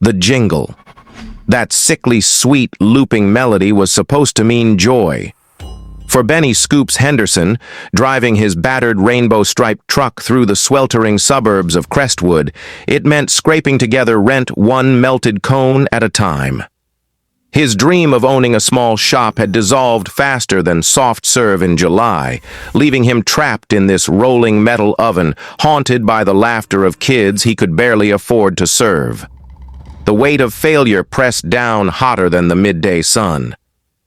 The jingle. That sickly sweet looping melody was supposed to mean joy. For Benny Scoops Henderson, driving his battered rainbow-striped truck through the sweltering suburbs of Crestwood, it meant scraping together rent one melted cone at a time. His dream of owning a small shop had dissolved faster than soft serve in July, leaving him trapped in this rolling metal oven, haunted by the laughter of kids he could barely afford to serve. The weight of failure pressed down hotter than the midday sun.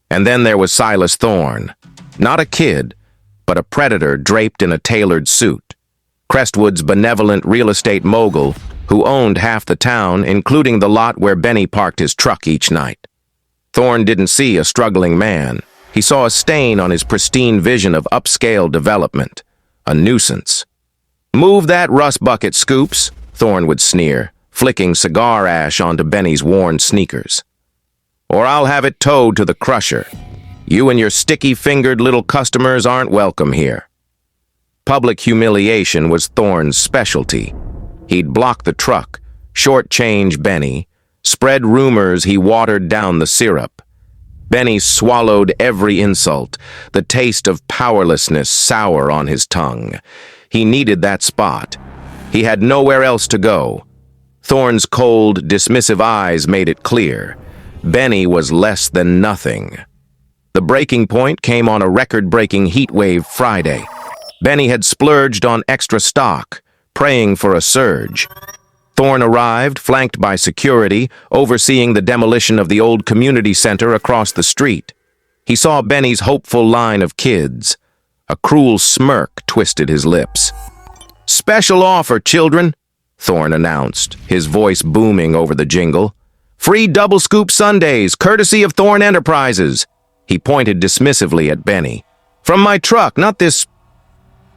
And then there was Silas Thorne. Not a kid, but a predator draped in a tailored suit. Crestwood's benevolent real estate mogul, who owned half the town, including the lot where Benny parked his truck each night. Thorne didn't see a struggling man. He saw a stain on his pristine vision of upscale development. A nuisance. "Move that rust bucket, Scoops," Thorne would sneer, flicking cigar ash onto Benny's worn sneakers. "Or I'll have it towed to the crusher. You and your sticky-fingered little customers aren't welcome here." Public humiliation was Thorne's specialty. He'd block the truck, shortchange Benny, spread rumors he watered down the syrup. Benny swallowed every insult, the taste of powerlessness sour on his tongue. He needed that spot. He had nowhere else to go. Thorne's cold, dismissive eyes made it clear. Benny was less than nothing. The breaking point came on a record-breaking heatwave Friday. Benny had splurged on extra stock, praying for a surge. Thorne arrived, flanked by security, overseeing the demolition of the old community center across the street. He saw Benny's hopeful line of kids. A cruel smirk twisted his lips. "Special offer, children," Thorne announced, his voice booming over the jingle. "Free double scoop Sundays, courtesy of Thorne Enterprises." He pointed dismissively at Benny. "From my truck, not this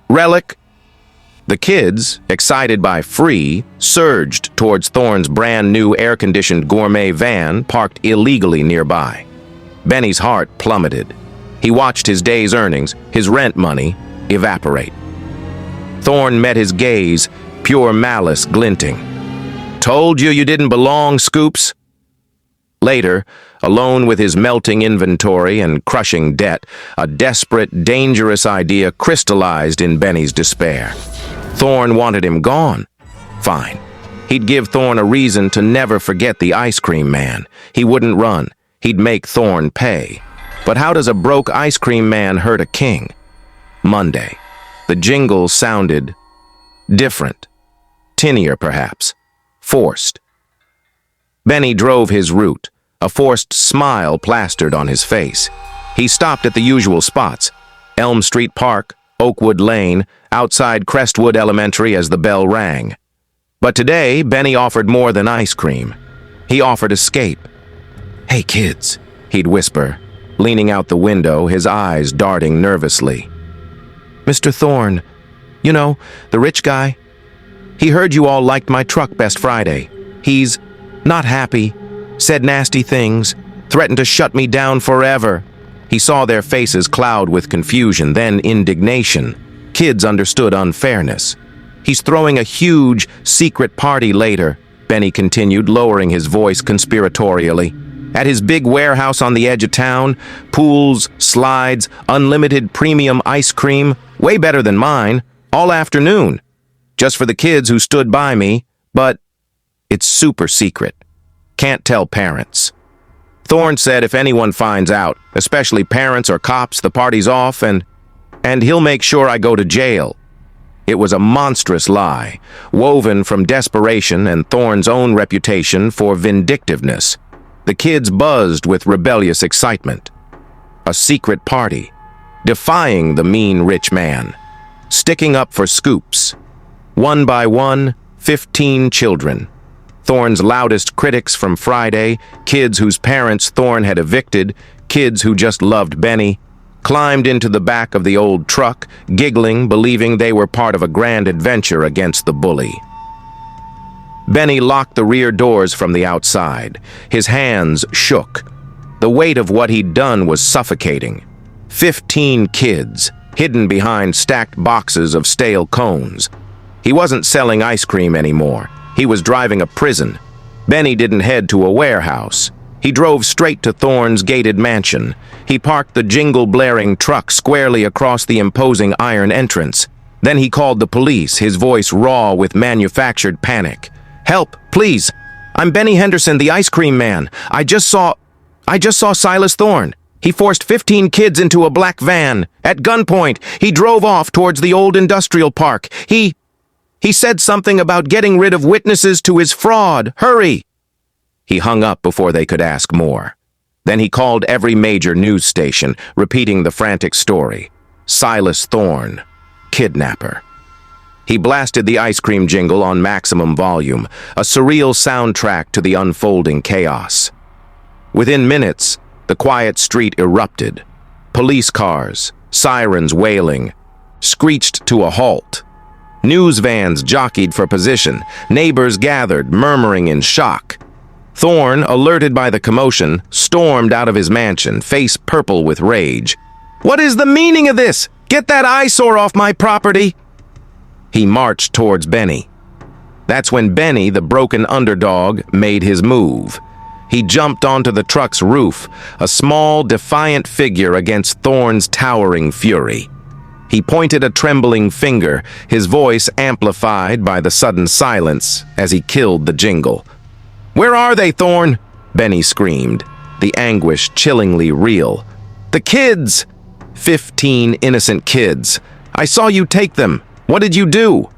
relic." The kids, excited by free, surged towards Thorne's brand-new air-conditioned gourmet van parked illegally nearby. Benny's heart plummeted. He watched his day's earnings, his rent money, evaporate. Thorne met his gaze, pure malice glinting. "Told you you didn't belong, Scoops." Later, alone with his melting inventory and crushing debt, a desperate, dangerous idea crystallized in Benny's despair. Thorne wanted him gone. Fine. He'd give Thorne a reason to never forget the ice cream man. He wouldn't run. He'd make Thorne pay. But how does a broke ice cream man hurt a king? Monday. The jingle sounded different. Tinnier, perhaps. Forced. Benny drove his route, a forced smile plastered on his face. He stopped at the usual spots: Elm Street Park, Oakwood Lane, outside Crestwood Elementary as the bell rang. But today, Benny offered more than ice cream. He offered escape. "Hey, kids," he'd whisper, leaning out the window, his eyes darting nervously. "Mr. Thorne, you know, the rich guy. He heard you all liked my truck best Friday. He's not happy, said nasty things, threatened to shut me down forever." He saw their faces cloud with confusion, then indignation. Kids understood unfairness. "He's throwing a huge, secret party later," Benny continued, lowering his voice conspiratorially. "At his big warehouse on the edge of town, pools, slides, unlimited premium ice cream, way better than mine, all afternoon. Just for the kids who stood by me, but it's super secret. Can't tell parents." Thorne said if anyone finds out, especially parents or cops, the party's off and he'll make sure I go to jail. It was a monstrous lie, woven from desperation and Thorne's own reputation for vindictiveness. The kids buzzed with rebellious excitement. A secret party, defying the mean rich man, sticking up for Scoops. One by one, 15 children. Thorne's loudest critics from Friday, kids whose parents Thorne had evicted, kids who just loved Benny, climbed into the back of the old truck, giggling, believing they were part of a grand adventure against the bully. Benny locked the rear doors from the outside. His hands shook. The weight of what he'd done was suffocating. 15 kids, hidden behind stacked boxes of stale cones. He wasn't selling ice cream anymore. He was driving a prison. Benny didn't head to a warehouse. He drove straight to Thorne's gated mansion. He parked the jingle-blaring truck squarely across the imposing iron entrance. Then he called the police, his voice raw with manufactured panic. "Help, please! I'm Benny Henderson, the ice cream man. I just saw Silas Thorne. He forced 15 kids into a black van. At gunpoint, he drove off towards the old industrial park. He said something about getting rid of witnesses to his fraud. Hurry!" He hung up before they could ask more. Then he called every major news station, repeating the frantic story. Silas Thorne, kidnapper. He blasted the ice cream jingle on maximum volume, a surreal soundtrack to the unfolding chaos. Within minutes, the quiet street erupted. Police cars, sirens wailing, screeched to a halt. News vans jockeyed for position. Neighbors gathered, murmuring in shock. Thorne, alerted by the commotion, stormed out of his mansion, face purple with rage. "What is the meaning of this? Get that eyesore off my property!" He marched towards Benny. That's when Benny, the broken underdog, made his move. He jumped onto the truck's roof, a small, defiant figure against Thorne's towering fury. He pointed a trembling finger, his voice amplified by the sudden silence as he killed the jingle. "Where are they, Thorne?" Benny screamed, the anguish chillingly real. "The kids! 15 innocent kids. I saw you take them. What did you do?"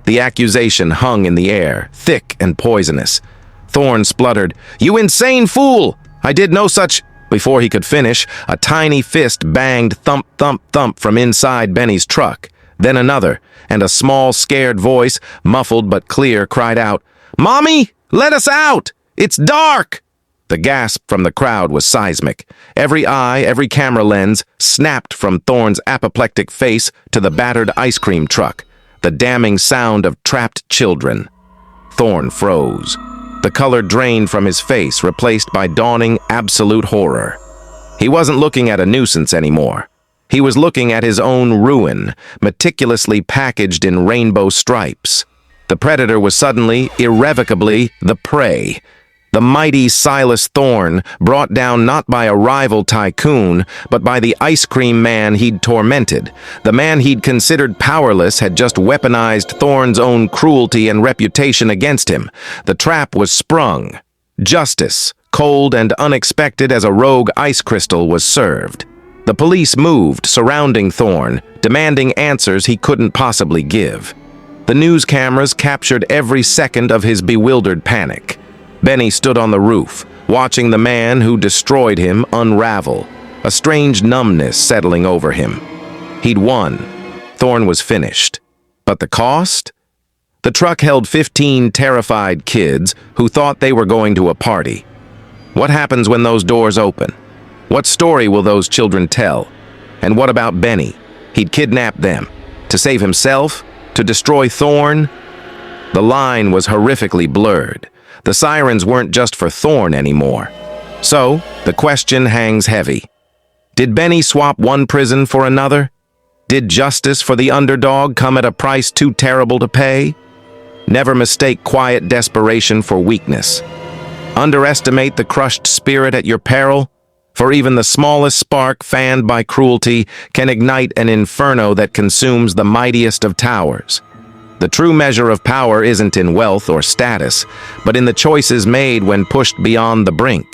The accusation hung in the air, thick and poisonous. Thorne spluttered, "You insane fool! I did no such—" Before he could finish, a tiny fist banged thump, thump, thump from inside Benny's truck. Then another, and a small, scared voice, muffled but clear, cried out, "Mommy, let us out! It's dark!" The gasp from the crowd was seismic. Every eye, every camera lens, snapped from Thorne's apoplectic face to the battered ice cream truck, the damning sound of trapped children. Thorne froze. The color drained from his face, replaced by dawning absolute horror. He wasn't looking at a nuisance anymore. He was looking at his own ruin, meticulously packaged in rainbow stripes. The predator was suddenly, irrevocably, the prey. The mighty Silas Thorne, brought down not by a rival tycoon, but by the ice cream man he'd tormented. The man he'd considered powerless had just weaponized Thorne's own cruelty and reputation against him. The trap was sprung. Justice, cold and unexpected as a rogue ice crystal, was served. The police moved, surrounding Thorne, demanding answers he couldn't possibly give. The news cameras captured every second of his bewildered panic. Benny stood on the roof, watching the man who destroyed him unravel, a strange numbness settling over him. He'd won. Thorne was finished. But the cost? The truck held 15 terrified kids who thought they were going to a party. What happens when those doors open? What story will those children tell? And what about Benny? He'd kidnapped them. To save himself? To destroy Thorne? The line was horrifically blurred. The sirens weren't just for Thorne anymore. So, the question hangs heavy. Did Benny swap one prison for another? Did justice for the underdog come at a price too terrible to pay? Never mistake quiet desperation for weakness. Underestimate the crushed spirit at your peril, for even the smallest spark fanned by cruelty can ignite an inferno that consumes the mightiest of towers. The true measure of power isn't in wealth or status, but in the choices made when pushed beyond the brink.